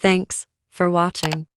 Thanks for watching.